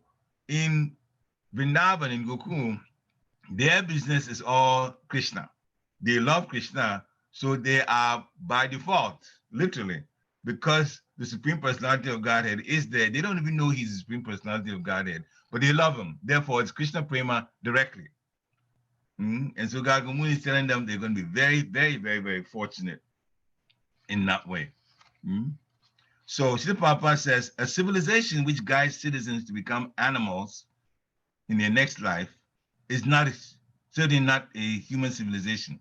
in Vrindavan, in Gokul, their business is all Krishna. They love Krishna, so they are by default, literally, because the Supreme Personality of Godhead is there. They don't even know he's the Supreme Personality of Godhead, but they love him. Therefore, it's Krishna Prema directly. And so Gargamuni is telling them they're going to be very, very, very, very fortunate in that way. So Srila Prabhupada says, a civilization which guides citizens to become animals in their next life is certainly not a human civilization.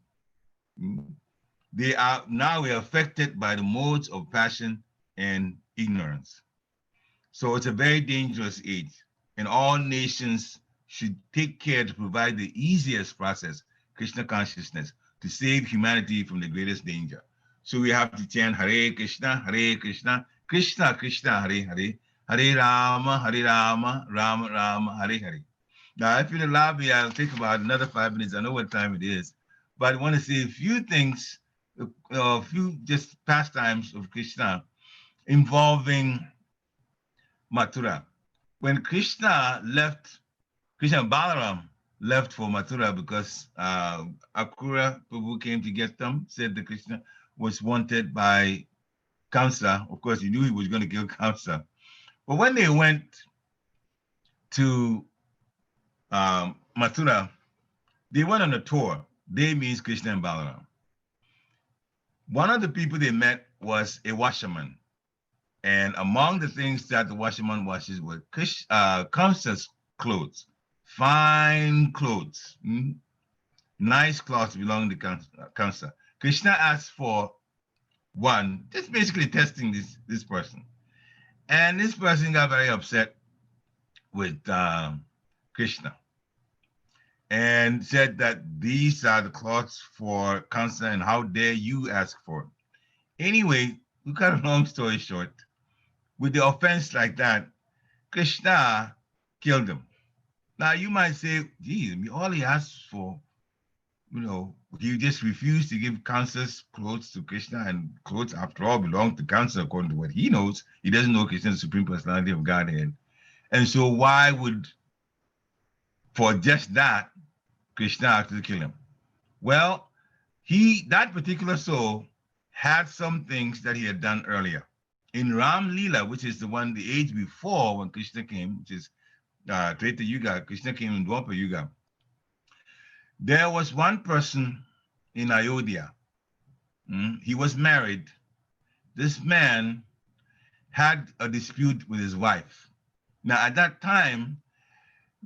We are affected by the modes of passion and ignorance. So it's a very dangerous age, and all nations should take care to provide the easiest process, Krishna consciousness, to save humanity from the greatest danger. So we have to chant Hare Krishna, Krishna Krishna, Hare Hare, Hare Rama, Rama Rama, Hare Hare. Now, if you'll allow me, I'll take about another 5 minutes. I know what time it is, but I want to say a few things, a few just pastimes of Krishna involving Mathura. When Krishna and Balaram left for Mathura because Akura Prabhu came to get them, said that Krishna was wanted by Kamsa. Of course, he knew he was going to kill Kamsa. But when they went to Mathura, they went on a tour. They means Krishna and Balaram. One of the people they met was a washerman. And among the things that the washerman washes were Kamsa's clothes, fine clothes, nice clothes belonging to Kamsa. Krishna asked for one, just basically testing this person. And this person got very upset with Krishna and said that these are the cloths for Kamsa and how dare you ask for it. Anyway, we cut a long story short. With the offense like that, Krishna killed him. Now you might say, gee, all he asked for, he just refused to give Kamsa's clothes to Krishna, and clothes after all belong to Kamsa according to what he knows. He doesn't know Krishna is the Supreme Personality of Godhead. And so why would, for just that, Krishna actually kill him? Well, that particular soul had some things that he had done earlier. In Ram Leela, which is the age before when Krishna came, which is Treta Yuga, Krishna came in Dwapara Yuga. There was one person in Ayodhya. He was married. This man had a dispute with his wife. Now, at that time,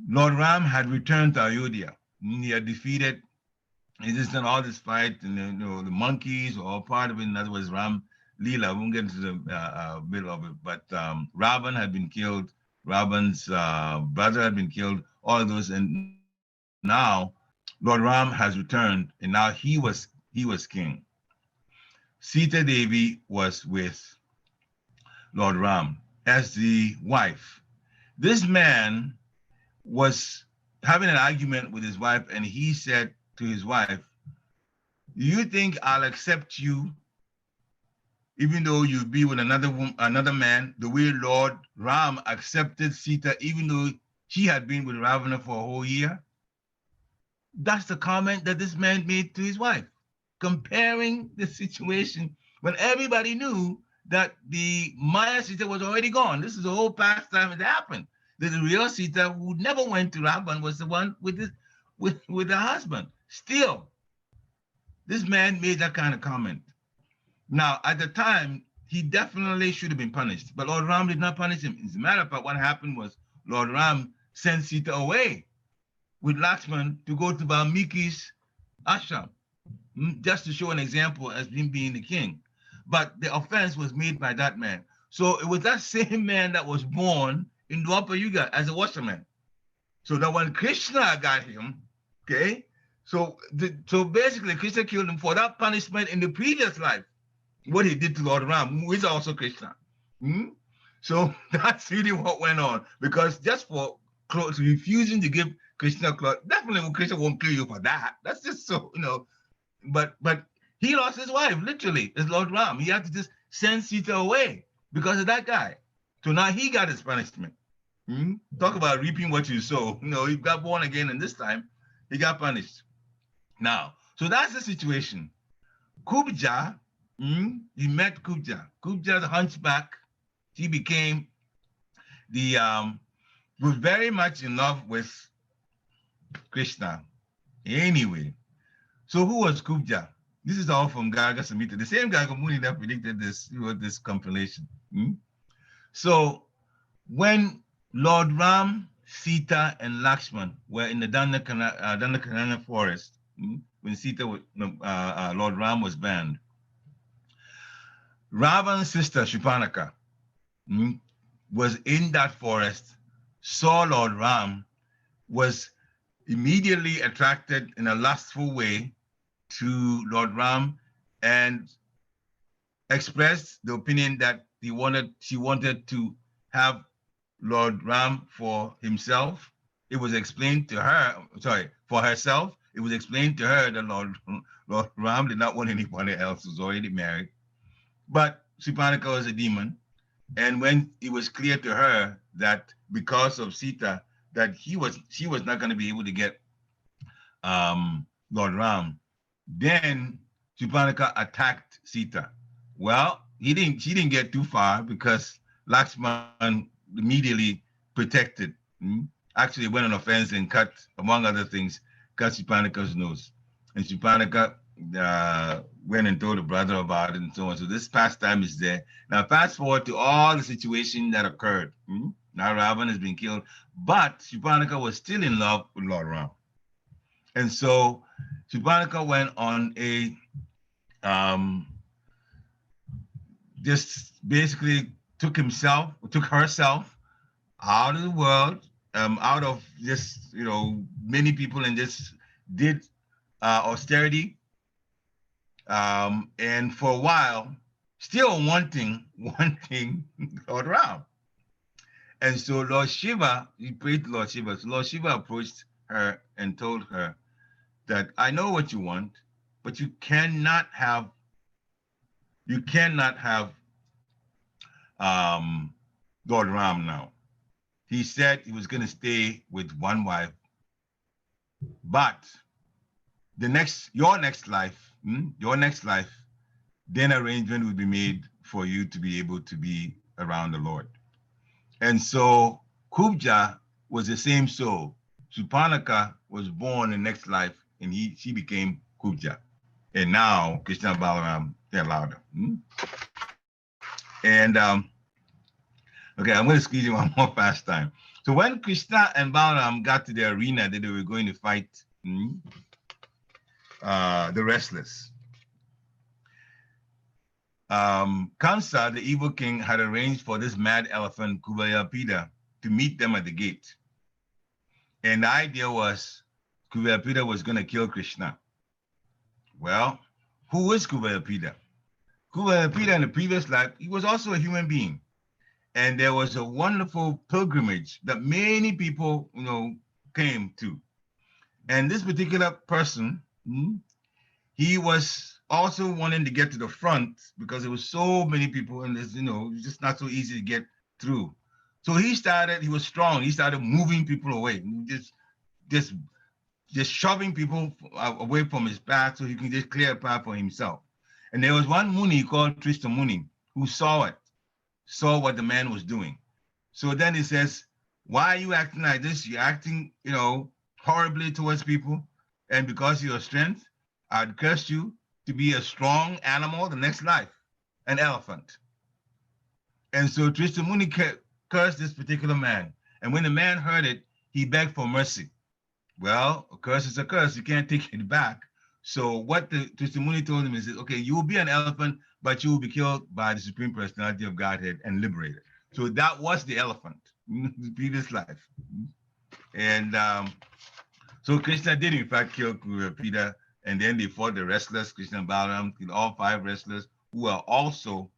Lord Ram had returned to Ayodhya. He had defeated, he just done all this fight, and the monkeys were all part of it. In other words, Ram Leela, we won't get into the middle of it, but Ravan had been killed, Ravan's brother had been killed, all of those, and now Lord Ram has returned, and now he was king. Sita Devi was with Lord Ram as the wife. This man was having an argument with his wife, and he said to his wife, "Do you think I'll accept you even though you be with another man, the way Lord Ram accepted Sita, even though she had been with Ravana for a whole year?" That's the comment that this man made to his wife, comparing the situation when everybody knew that the Maya Sita was already gone. This is the whole past time it happened. That the real Sita, who never went to Ravana, was the one with her husband. Still, this man made that kind of comment. Now, at the time, he definitely should have been punished, but Lord Ram did not punish him. As a matter of fact, what happened was Lord Ram sent Sita away with Lakshman to go to Valmiki's ashram, just to show an example as him being the king. But the offense was made by that man. So it was that same man that was born in Dwapara Yuga as a washerman. So that when Krishna got him, okay, so basically Krishna killed him for that punishment in the previous life, what he did to Lord Ram, who is also Krishna. So that's really what went on, because just for clothes, refusing to give Krishna clothes, definitely Krishna won't kill you for that. That's just so, but he lost his wife, literally, as Lord Ram. He had to just send Sita away because of that guy. So now he got his punishment. Talk about reaping what you sow. He got born again, and this time he got punished. Now, so that's the situation. Kubja, he met Kubja. Kubja, the hunchback, he became was very much in love with Krishna. Anyway, so who was Kubja? This is all from Garga Samhita, the same Garga Muni that predicted this, wrote this compilation. So when Lord Ram, Sita, and Lakshman were in the Dandakaranya forest, when Sita, Lord Ram was banned, Ravan's sister Shripanaka was in that forest, saw Lord Ram, was immediately attracted in a lustful way to Lord Ram, and expressed the opinion that she wanted to have Lord Ram for himself. It was explained to her, for herself. It was explained to her that Lord Ram did not want anybody else, was already married. But Shripanaka was a demon. And when it was clear to her that because of Sita, that she was not going to be able to get Lord Ram, then Shripanaka attacked Sita. Well, she didn't get too far because Lakshman immediately protected. Actually went on a fence and cut, among other things, cut Shripanaka's nose. And Shripanaka went and told the brother about it and so on. So this pastime is there. Now fast forward to all the situation that occurred. Now Ravan has been killed, but Shripanaka was still in love with Lord Ram. And so Shripanaka went on a, just basically took herself out of the world, out of just, many people, and just did austerity. And for a while, still wanting Lord Ram. And so Lord Shiva, he prayed to Lord Shiva. So Lord Shiva approached her and told her that I know what you want, but you cannot have Lord Ram now. He said he was going to stay with one wife, but your next life, then arrangement will be made for you to be able to be around the Lord. And so Kubja was the same soul. Shripanaka was born in the next life, and she became Kubja. And now Krishna and Balaram, they're louder. And okay, I'm going to squeeze in one more fast time. So when Krishna and Balaram got to the arena that they were going to fight the restless, Kamsa, the evil king, had arranged for this mad elephant Kuvalayapida to meet them at the gate. And the idea was Kuvalayapida was going to kill Krishna. Well, who is Kuvalayapida? Kuvalayapida in the previous life, he was also a human being. And there was a wonderful pilgrimage that many people, came to. And this particular person, he was also wanting to get to the front because there was so many people, and there's, it was just not so easy to get through. So he was strong. He started moving people away, just shoving people away from his path so he can just clear a path for himself. And there was one Muni called Trista Muni who saw what the man was doing. So then he says, why are you acting like this? You're acting, horribly towards people. And because of your strength, I'd curse you to be a strong animal the next life, an elephant. And so Trista Muni cursed this particular man. And when the man heard it, he begged for mercy. Well, a curse is a curse. You can't take it back. So what the Trista Muni told him is, okay, you will be an elephant, but you will be killed by the Supreme Personality of Godhead and liberated. So that was the elephant in the previous life. And so Krishna did in fact kill Kuvalayapida, and then they fought the restless, Krishna and Balaram, all 5 restless, who are also,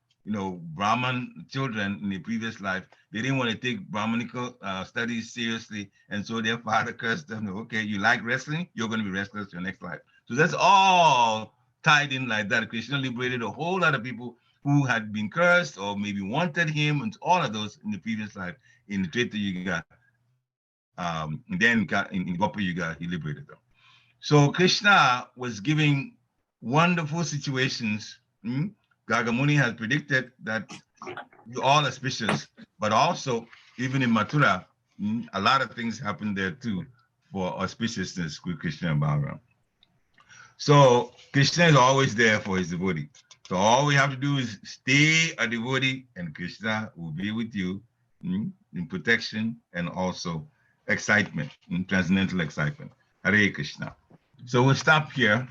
Brahman children in the previous life. They didn't want to take Brahmanical studies seriously, and so their father cursed them. Okay, you like wrestling? You're going to be restless your next life. So that's all tied in like that. Krishna liberated a whole lot of people who had been cursed or maybe wanted him, and all of those in the previous life. In the Treta Yuga, and then in Dwapara Yuga, he liberated them. So Krishna was giving wonderful situations. Gagamuni has predicted that all auspicious, but also even in Mathura, a lot of things happened there too for auspiciousness with Krishna and Balaram. So Krishna is always there for his devotee. So all we have to do is stay a devotee, and Krishna will be with you in protection and also excitement, in transcendental excitement. Hare Krishna. So we'll stop here.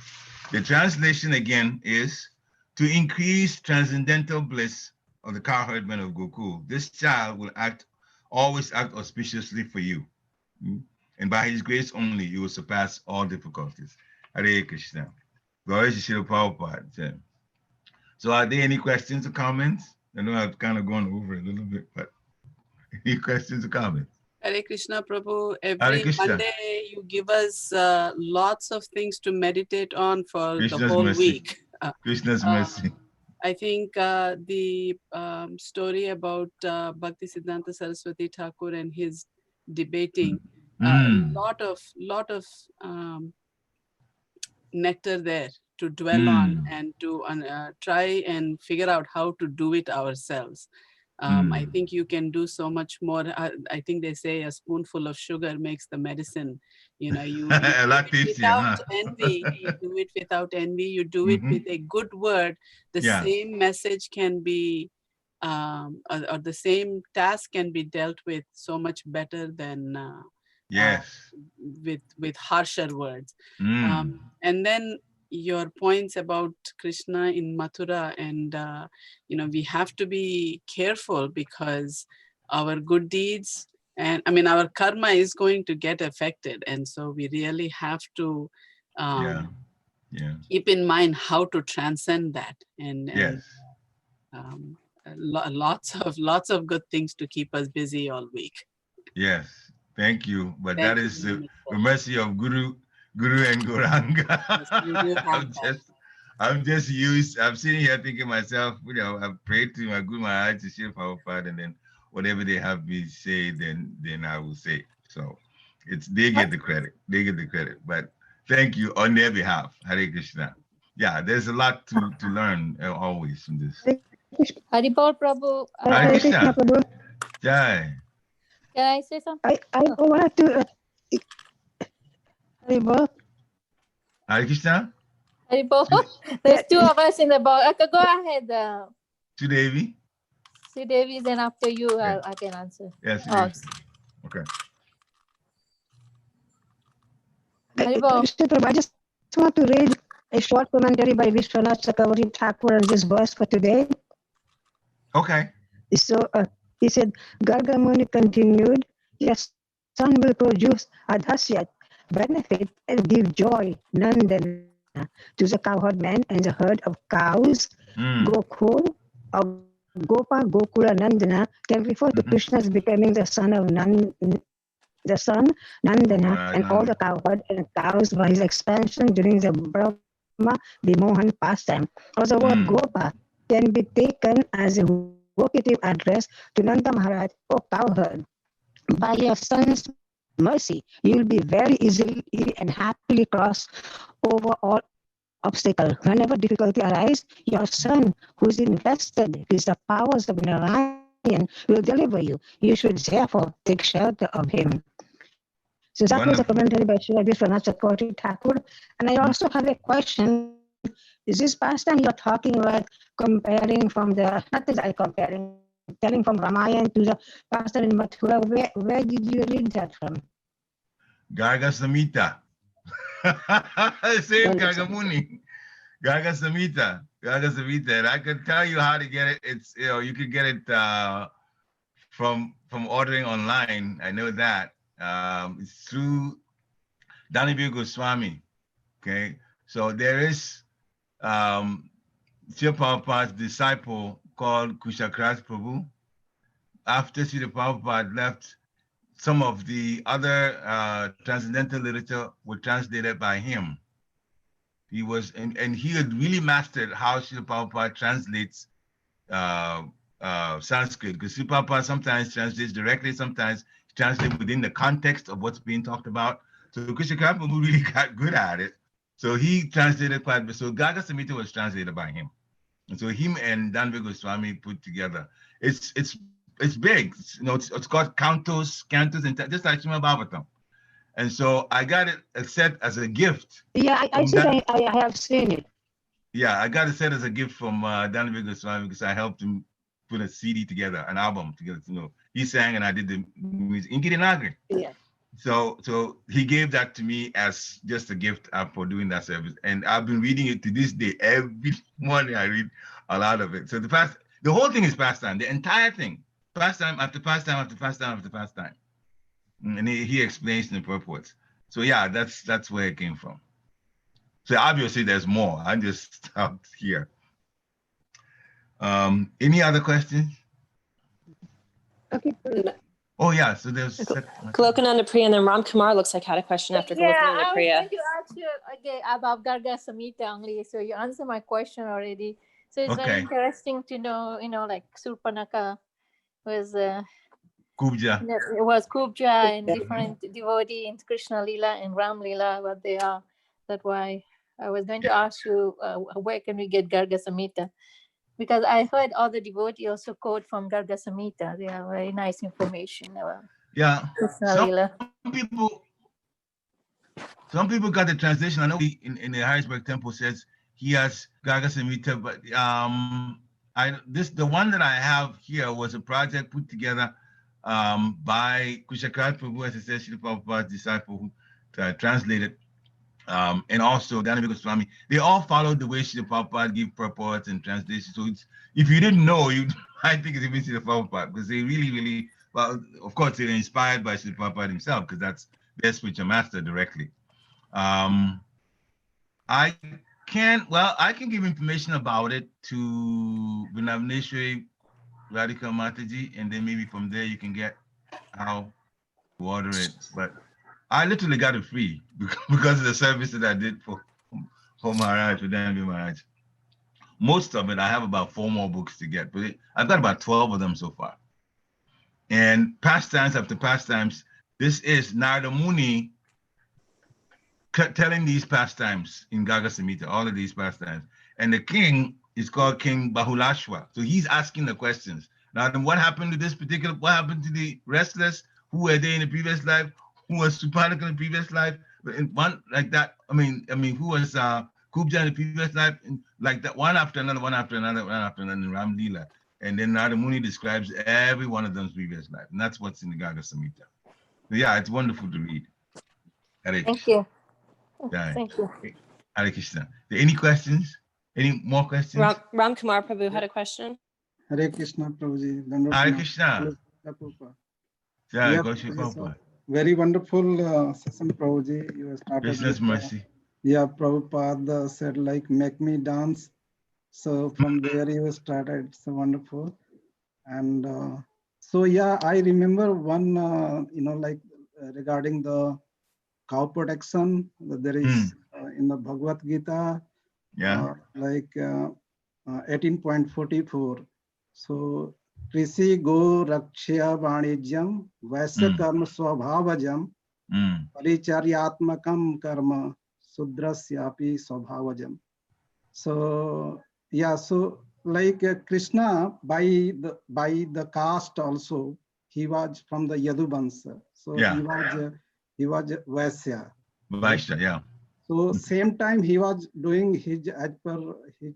The translation again is to increase transcendental bliss of the cowherdmen of Gokul. This child will always act auspiciously for you. And by his grace only, you will surpass all difficulties. Hare Krishna. Glory to Srila Prabhupada. So are there any questions or comments? I know I've kind of gone over a little bit, but any questions or comments? Hare Krishna Prabhu, Hare every Krishna. Monday you give us lots of things to meditate on for the Krishna's whole mercy. week. Krishna's mercy. I think the story about Bhakti Siddhanta Saraswati Thakur and his debating, lot of nectar there to dwell on and to try and figure out how to do it ourselves. I think you can do so much more. I think they say a spoonful of sugar makes the medicine. You know, you do it without envy. You do it without envy. You do it with a good word. The same message can be, or the same task can be dealt with so much better than with harsher words. And then your points about Krishna in Mathura, and we have to be careful because our good deeds and our karma is going to get affected, and so we really have to keep in mind how to transcend that, and lots of good things to keep us busy all week. Yes, thank you. But that is the mercy of Guru and Gauranga. Yes, I'm sitting here thinking myself, I've prayed to my Guru Maharaj to share Prabhupada, and then whatever they have me say, then I will say. So they get the credit. They get the credit. But thank you on their behalf. Hare Krishna. Yeah, there's a lot to learn always from this. Haribol Prabhu. Hare Krishna. Jai. Can I say something? I wanted to. Haribol. Hare Krishna. Haribol. There's two of us in the boat. Okay, go ahead. Sudevi. Sudevi, then after you, okay. I can answer. Yes. Okay. I just want to read a short commentary by Vishwanath Chakravarti Thakur on this verse for today. Okay. So he said, Garga Muni continued, your son will produce adhasyat, benefit and give joy, nandana, to the cowherd man and the herd of cows. Gokul or Gopa Gokula Nandana can refer to Krishna's becoming the son Nandana and all the cowherd and cows by his expansion during the Brahma Vimohan pastime. Or the word Gopa can be taken as a vocative address to Nanda Maharaj or cowherd. By your son's mercy, you will be very easily and happily cross over all obstacles. Whenever difficulty arises, your son, who is invested with the powers of Narayan, will deliver you. You should therefore take shelter of him. So that was a commentary by Sri Vishwanath Chakravarti Thakur. And I also have a question. Is this pastime you're talking about comparing from the, not that I comparing, telling from Ramayana to the pastor in Mathura? Where did you read that from? Garga Samhita. Same Gargamuni. Garga Samhita. And I can tell you how to get it. It's, you can get it from ordering online. I know that. It's through Dhanabir Goswami. Okay. So there is Srila Prabhupada's disciple called Kushakras Prabhu. After Srila Prabhupada left, some of the other transcendental literature were translated by him. He was, and he had really mastered how Srila Prabhupada translates Sanskrit, because Srila Prabhupada sometimes translates directly, sometimes translates within the context of what's being talked about. So Kushakras Prabhu really got good at it. So he translated quite a bit. So Garga Samhita was translated by him. And so him and Dhanabir Goswami put together. It's big. It's called cantos, and just like Srimad Bhagavatam. And so I got it set as a gift. Yeah, I think I have seen it. Yeah, I got it set as a gift from Dhanavir Goswami because I helped him put a CD together, an album together. You know, he sang and I did the music. Yeah. So he gave that to me as just a gift for doing that service, and I've been reading it to this day. Every morning I read a lot of it. So the whole thing is pastime. The entire thing, pastime after pastime after pastime after pastime, and he explains in the purports. So yeah, that's where it came from. So obviously there's more. I just stopped here. Any other questions? Okay. Oh yeah, so there's Kalokananda Priya, and then Ram Kumar looks like had a question after Kalokananda Priya. I was going to ask you again about Garga Samhita only. So you answered my question already. So it's very interesting to know, like Surpanaka was Kubja. it was Kubja and different devotee in Krishna Lila and Ram Lila, what they are. That's why I was going to ask you, where can we get Garga Samhita? Because I heard all the devotees also quote from Garga Samhita. They are very nice information about Krishna Lila. Some people got the translation. I know in the Harrisburg Temple says he has Garga Samhita, but the one that I have here was a project put together by Kushakai Prabhu, as I said, Srila Prabhupada's disciple who translated, and also Dhanavir Goswami. They all followed the way Srila Prabhupada gave purports and translations. So if you didn't know, I think it's even Srila Prabhupada, because they really, really, well, of course, they're inspired by Srila Prabhupada himself, because that's their spiritual master directly. I can give information about it to Vinavneshwari Radhika Mataji, and then maybe from there you can get how to order it. But I literally got it free because of the service that I did for Maharaj, for Dhanavir Maharaj. Most of it, I have about 4 more books to get, but I've got about 12 of them so far. And pastimes after pastimes, this is Narada Muni telling these pastimes in Garga Samhita, all of these pastimes. And the king is called King Bahulashwa. So he's asking the questions. Now, then what happened to what happened to the restless? Who were they in the previous life? Who was Supanika in the previous life? In one like that, I mean, who was Kubja in the previous life? And like that, one after another, in Ram Leela. And then Narada Muni describes every one of them's previous life. And that's what's in the Garga Samhita. So yeah, it's wonderful to read. Thank you. Right. Thank you. Hare Krishna. Any questions? Any more questions? Ram Kumar Prabhu had a question. Hare Krishna, Prabhuji. Hare Krishna. Yeah, very wonderful session, Prabhuji. You started. Krishna's mercy. Yeah, Prabhupada said, like, make me dance. So from there you started. So wonderful. And so, yeah, I remember one, regarding the cow protection, there is in the Bhagavad Gita, like 18.44. So, Krisi go rakshya vanijyam vaisya karma swabhavajam paricharyatmakam karma sudrasyapi swabhavajam. So, yeah, so like Krishna by the caste also, he was from the Yadu Vansa. So he was Vaisya. Vaishya, yeah. So same time he was doing his, as per his,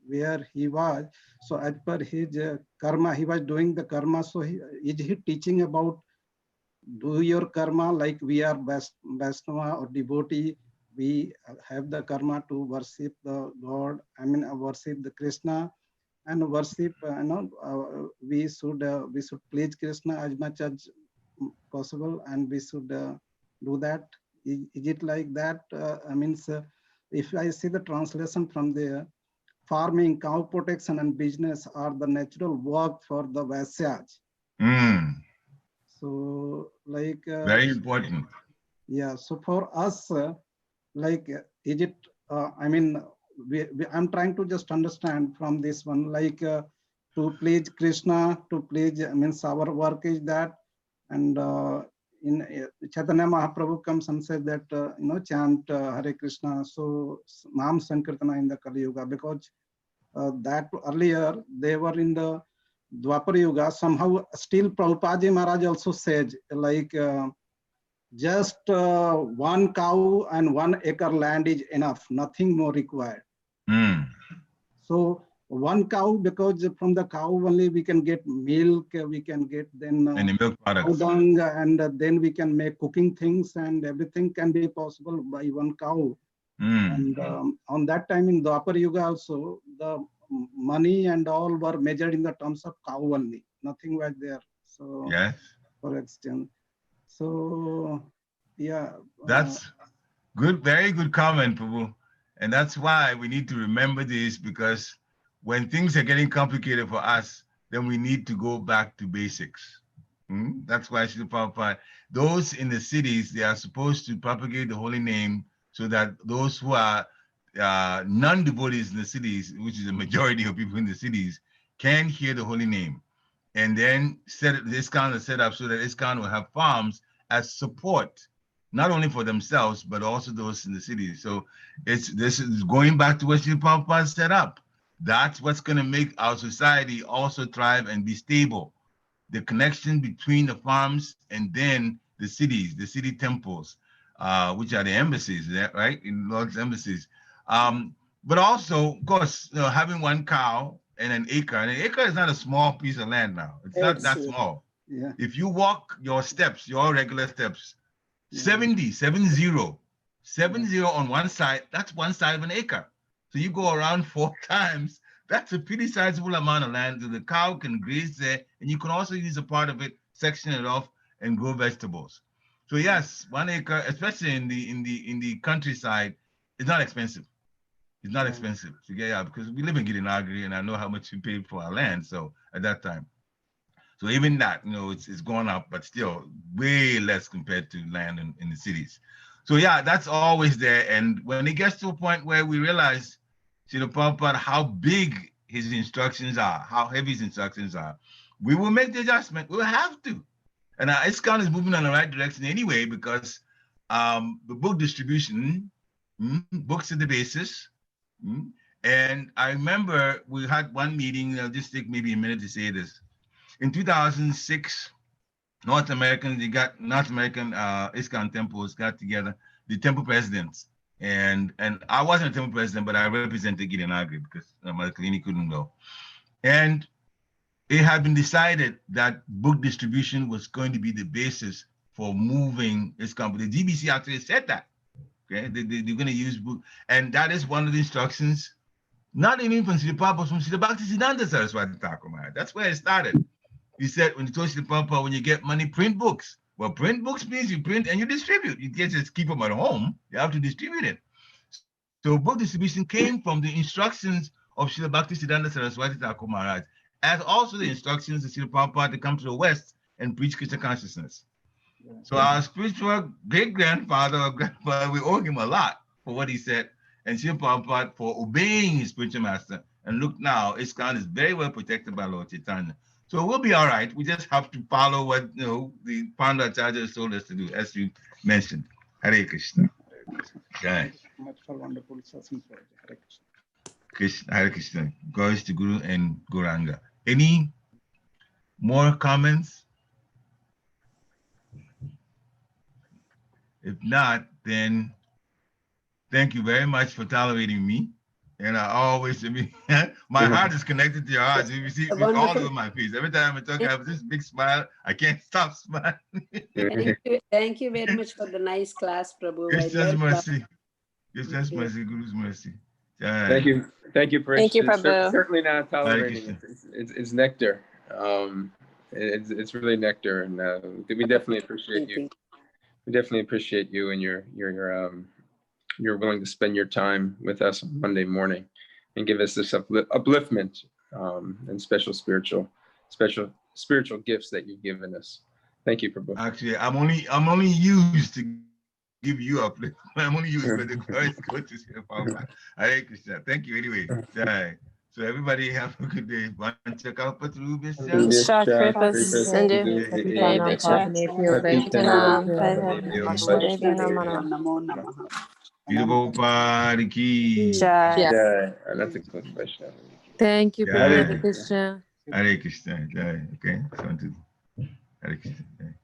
where he was. So as per his karma, he was doing the karma. So is he teaching about do your karma like we are Vaishnava or devotee? We have the karma to worship the God. Worship the Krishna, and worship. We should please Krishna as much as possible, and we should do that. Is it like that? If I see the translation from there, farming, cow protection, and business are the natural work for the Vaisyas. So, like very important. Yeah. So for us, like, is it? I'm trying to just understand from this one, like, to please Krishna, to please. Our work is that, and in Chaitanya Mahaprabhu comes and says that chant Hare Krishna. So Nam Sankirtana in the Kali Yuga, because that earlier they were in the Dwapar Yuga, somehow still Prabhupada Ji Maharaj also says like just 1 cow and 1 acre land is enough, nothing more required. So 1 cow, because from the cow only we can get milk, we can get then and the milk products. dung, and then we can make cooking things, and everything can be possible by 1 cow. And on that time in Dwapar Yuga also, the money and all were measured in the terms of cow only, nothing was there. So yes, for exchange. So yeah, that's good, very good comment, Prabhu. And that's why we need to remember this, because when things are getting complicated for us, then we need to go back to basics. That's why Srila Prabhupada, those in the cities, they are supposed to propagate the holy name so that those who are non-devotees in the cities, which is the majority of people in the cities, can hear the holy name. And then ISKCON is set up so that ISKCON will have farms as support, not only for themselves, but also those in the cities. So this is going back to what Srila Prabhupada set up. That's what's going to make our society also thrive and be stable. The connection between the farms and then the cities, the city temples, which are the embassies, right? In Lord's embassies. But also, of course, having 1 cow and an acre is not a small piece of land now. It's not that small. Yeah. If you walk your steps, your regular steps, 70 on one side, that's 1 side of an acre. So you go around 4 times, that's a pretty sizable amount of land that the cow can graze there, and you can also use a part of it, section it off, and grow vegetables. So yes, 1 acre, especially in the countryside, is not expensive. It's not expensive. So yeah, because we live in Girinagri, and I know how much we paid for our land. So at that time, so even that, it's gone up, but still way less compared to land in the cities. So yeah, that's always there. And when it gets to a point where we realize, Srila Prabhupada, how big his instructions are, how heavy his instructions are, we will make the adjustment. We'll have to. And ISKCON is moving in the right direction anyway, because the book distribution, books are the basis. And I remember we had one meeting, I'll just take maybe a minute to say this. In 2006, North American ISKCON temples got together, the temple presidents. And I wasn't a temple president, but I represented Girinagri because Mother Kalini couldn't go. And it had been decided that book distribution was going to be the basis for moving ISKCON. The GBC actually said that. Okay, they're going to use book, and that is one of the instructions, not even from Srila Prabhupada, from Srila Bhaktisiddhanta Saraswati Thakur Maharaj. That's where it started. He said, when you told Srila Prabhupada, when you get money, print books. Well, print books means you print and you distribute. You can't just keep them at home. You have to distribute it. So book distribution came from the instructions of Srila Bhaktisiddhanta Saraswati Thakur Maharaj, as also the instructions of Srila Prabhupada to come to the West and preach Krishna consciousness. So our spiritual great-grandfather or grandfather, we owe him a lot for what he said, and Srila Prabhupada for obeying his spiritual master. And look now, ISKCON is very well protected by Lord Chaitanya. So we'll be all right. We just have to follow what the Panda Acharya told us to do, as you mentioned. Hare Krishna. Okay. Much for wonderful session. Hare Krishna. Krishna, Hare Krishna. Glories to Guru and Gauranga. Any more comments? If not, then thank you very much for tolerating me. And I always, my heart is connected to your heart. You see all over my face. Every time I talk, I have this big smile. I can't stop smiling. Thank you very much for the nice class, Prabhu. Krishna's mercy. Krishna's mercy, Guru's mercy. Thank you, Prabhu. Thank you, Prabhu. Certainly not tolerating. It's nectar. It's really nectar, and we definitely appreciate you. We definitely appreciate you and you're willing to spend your time with us on Monday morning and give us this upliftment and special spiritual gifts that you've given us. Thank you, Prabhu. Actually, I'm only used to give you upliftment. I'm only used for the glories go to Srila Hare Krishna. Thank you anyway. Jai. So everybody have a good day. Vancha kalpatarubhyasya. Shakripa Sindhu Thank you, Prabhu. Hare Krishna. Hare Krishna. Jai. Okay. So on to Hare Krishna. Jai.